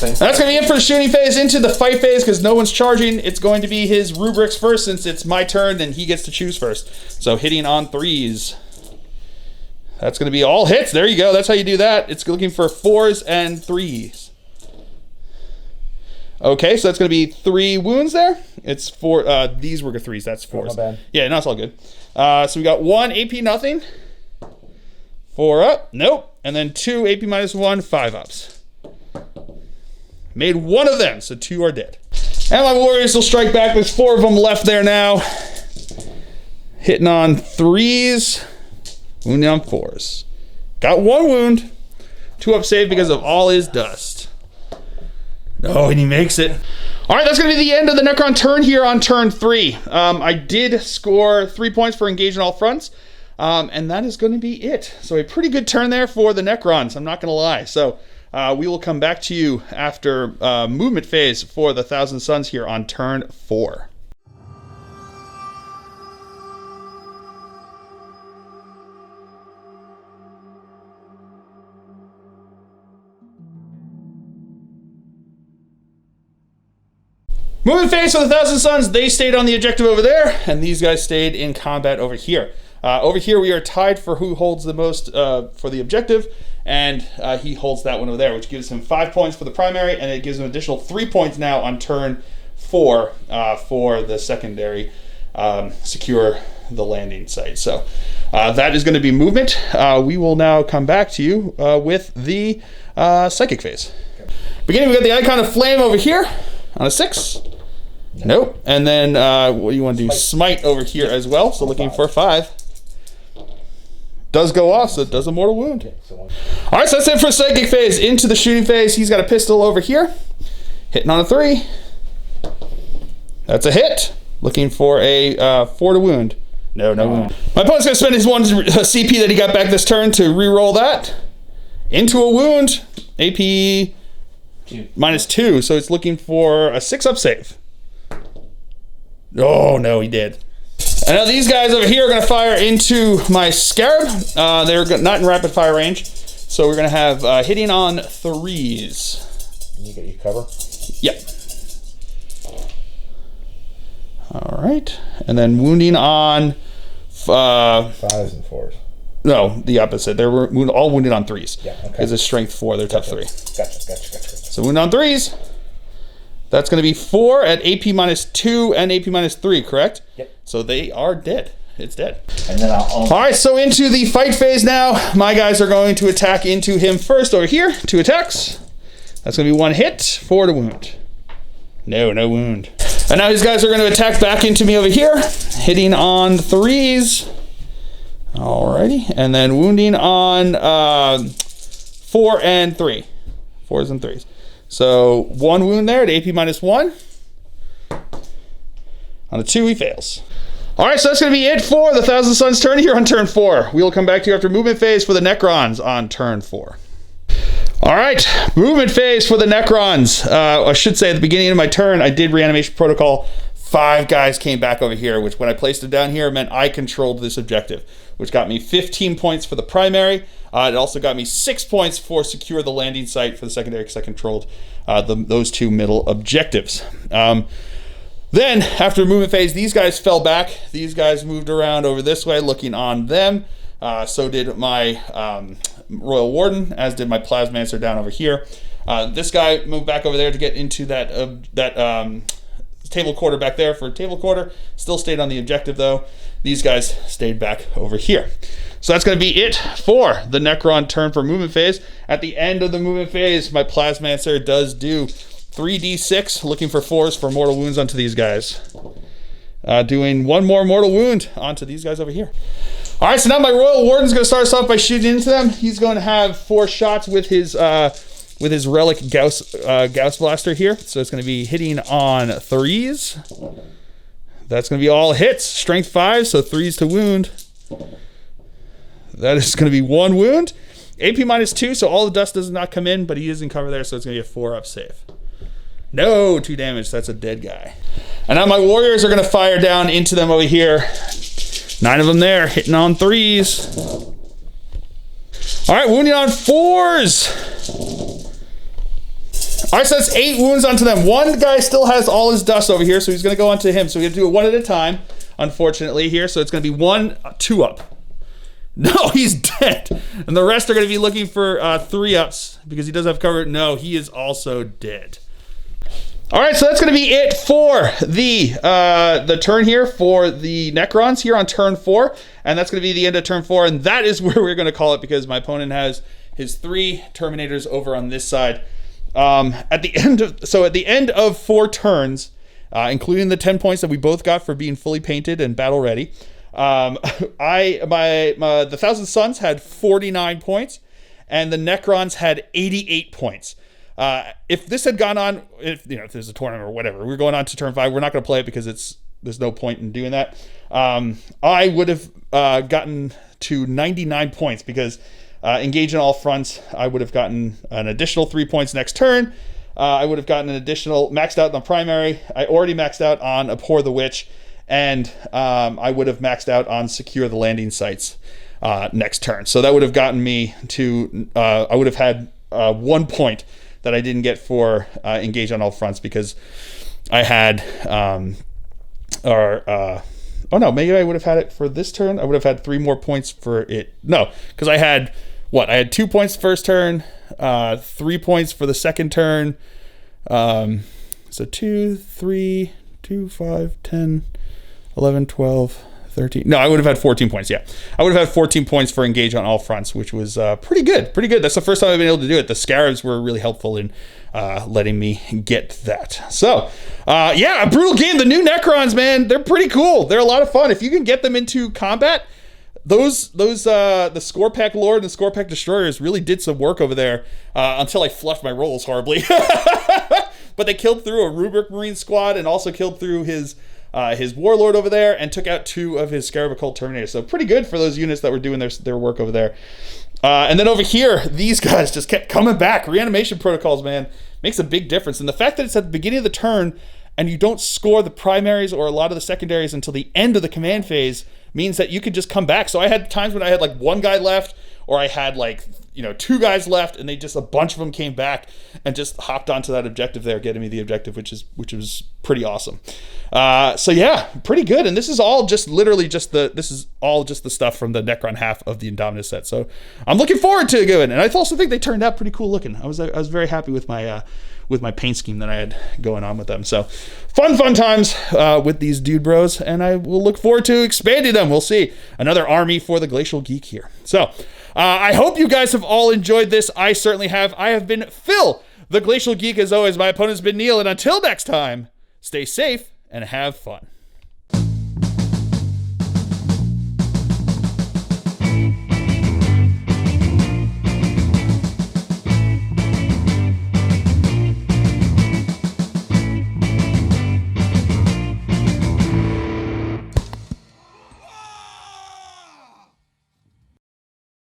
That's going to be it for the shooting phase. Into the fight phase, because no one's charging. It's going to be his rubrics first, since it's my turn, and he gets to choose first. So hitting on 3s. That's going to be all hits. There you go. That's how you do that. It's looking for 4s and 3s. Okay, so that's going to be 3 wounds there. It's 4. These were 3s. That's 4s. Oh, bad. Yeah, no, it's all good. So we got 1 AP nothing. 4 up. Nope. And then 2 AP minus 1, 5-ups. Made 1 of them, so 2 are dead. And my warriors will strike back. There's 4 of them left there now. Hitting on 3s, wounding on 4s. Got 1 wound. 2-up save because of all his dust. Oh, and he makes it. All right, that's going to be the end of the Necron turn here on turn 3. I did score 3 points for engage on all fronts. And that is going to be it. So a pretty good turn there for the Necrons, I'm not going to lie. So we will come back to you after movement phase for the Thousand Suns here on turn 4. Movement phase for the Thousand Suns. They stayed on the objective over there, and these guys stayed in combat over here. Over here, we are tied for who holds the most for the objective, and he holds that one over there, which gives him 5 points for the primary, and it gives him an additional 3 points now on turn 4 for the secondary, secure the landing site. So that is going to be movement. We will now come back to you with the psychic phase. Beginning, we got the icon of flame over here on a 6. Nope. And then what do you want to do? Smite over here as well. So looking for 5. Does go off, so it does a mortal wound. All right, so that's it for psychic phase. Into the shooting phase. He's got a pistol over here. Hitting on a 3. That's a hit. Looking for a 4 to wound. No wound. My opponent's going to spend his 1 CP that he got back this turn to re-roll that. Into a wound. AP minus 2, so it's looking for a 6-up save. Oh, no, he did. And now these guys over here are going to fire into my Scarab. They're not in rapid fire range, so we're going to have hitting on 3s. You get your cover? Yep. All right. And then wounding on... 5s and 4s. No, the opposite. They're all wounded on 3s. Yeah, okay. Because it's strength 4, they're tough 3. Gotcha. So wounded on 3s. That's going to be 4 at AP minus 2 and AP minus 3, correct? Yep. So they are dead. It's dead. And then all right, so into the fight phase now. My guys are going to attack into him first over here. 2 attacks. That's going to be 1 hit, 4 to wound. No wound. And now these guys are going to attack back into me over here. Hitting on 3s. Alrighty. And then wounding on 4 and 3. 4s and 3s. So 1 wound there at AP minus 1. On a 2, he fails. All right, so that's going to be it for the Thousand Suns turn here on turn 4. We will come back to you after movement phase for the Necrons on turn 4. All right, movement phase for the Necrons. I should say at the beginning of my turn, I did Reanimation Protocol. 5 guys came back over here, which when I placed it down here meant I controlled this objective, which got me 15 points for the primary. It also got me 6 points for secure the landing site for the secondary because I controlled those 2 middle objectives. Then, after movement phase, these guys fell back. These guys moved around over this way, looking on them. So did my Royal Warden, as did my Plasmancer down over here. This guy moved back over there to get into that table quarter back there for table quarter. Still stayed on the objective though. These guys stayed back over here. So that's going to be it for the Necron turn for movement phase. At the end of the movement phase, my Plasmancer does do 3d6, looking for 4s for mortal wounds onto these guys. Doing 1 more mortal wound onto these guys over here. All right, so now my Royal Warden's going to start us off by shooting into them. He's going to have 4 shots with his relic Gauss blaster here. So it's going to be hitting on 3s. That's going to be all hits. Strength 5, so 3s to wound. That is going to be 1 wound. AP -2, so all the dust does not come in, but he is in cover there, so it's going to be a 4-up save. No, 2 damage. That's a dead guy. And now my warriors are going to fire down into them over here. 9 of them there, hitting on 3s. All right, wounding on 4s. All right, so that's 8 wounds onto them. One guy still has all his dust over here, so he's going to go onto him. So we have to do it 1 at a time, unfortunately, here. So it's going to be 1, 2-up. No, he's dead. And the rest are going to be looking for 3-ups because he does have cover. No, he is also dead. All right, so that's going to be it for the turn here for the Necrons here on turn 4. And that's going to be the end of turn 4. And that is where we're going to call it because my opponent has his 3 Terminators over on this side. At the end of 4 turns, including the 10 points that we both got for being fully painted and battle ready, the Thousand Sons had 49 points, and the Necrons had 88 points. If this had gone on, if there's a tournament or whatever, we're going on to turn 5. We're not going to play it because there's no point in doing that. I would have gotten to 99 points because engage in all fronts. I would have gotten an additional 3 points next turn. I would have gotten an additional maxed out on the primary. I already maxed out on Abhor the Witch. And I would have maxed out on secure the landing sites next turn. So that would have gotten me to, I would have had 1 point that I didn't get for engage on all fronts because I had, maybe I would have had it for this turn. I would have had 3 more points for it. No, because I had, I had 2 points first turn, 3 points for the second turn. So 2, 3, 2, 5, 10... 11, 12, 13. No, I would have had 14 points. Yeah. I would have had 14 points for engage on all fronts, which was pretty good. Pretty good. That's the first time I've been able to do it. The Scarabs were really helpful in letting me get that. So, a brutal game. The new Necrons, man, they're pretty cool. They're a lot of fun. If you can get them into combat, the Score Pack Lord and the Score Pack Destroyers really did some work over there until I fluffed my rolls horribly. But they killed through a Rubric Marine squad and also killed through his Warlord over there and took out 2 of his Scarab Occult Terminators. So pretty good for those units that were doing their work over there. And then over here, these guys just kept coming back. Reanimation Protocols, man, makes a big difference. And the fact that it's at the beginning of the turn and you don't score the primaries or a lot of the secondaries until the end of the command phase means that you could just come back. So I had times when I had 1 guy left or I had 2 guys left and a bunch of them came back and just hopped onto that objective there, getting me the objective, which was pretty awesome. So yeah, pretty good. And this is all just the stuff from the Necron half of the Indominus set. So I'm looking forward to it going. And I also think they turned out pretty cool looking. I was very happy with my paint scheme that I had going on with them. So fun times with these dude bros, and I will look forward to expanding them. We'll see. Another army for the Glacial Geek here. So I hope you guys have all enjoyed this. I certainly have. I have been Phil, the Glacial Geek. As always, my opponent's been Neil, and until next time, stay safe and have fun.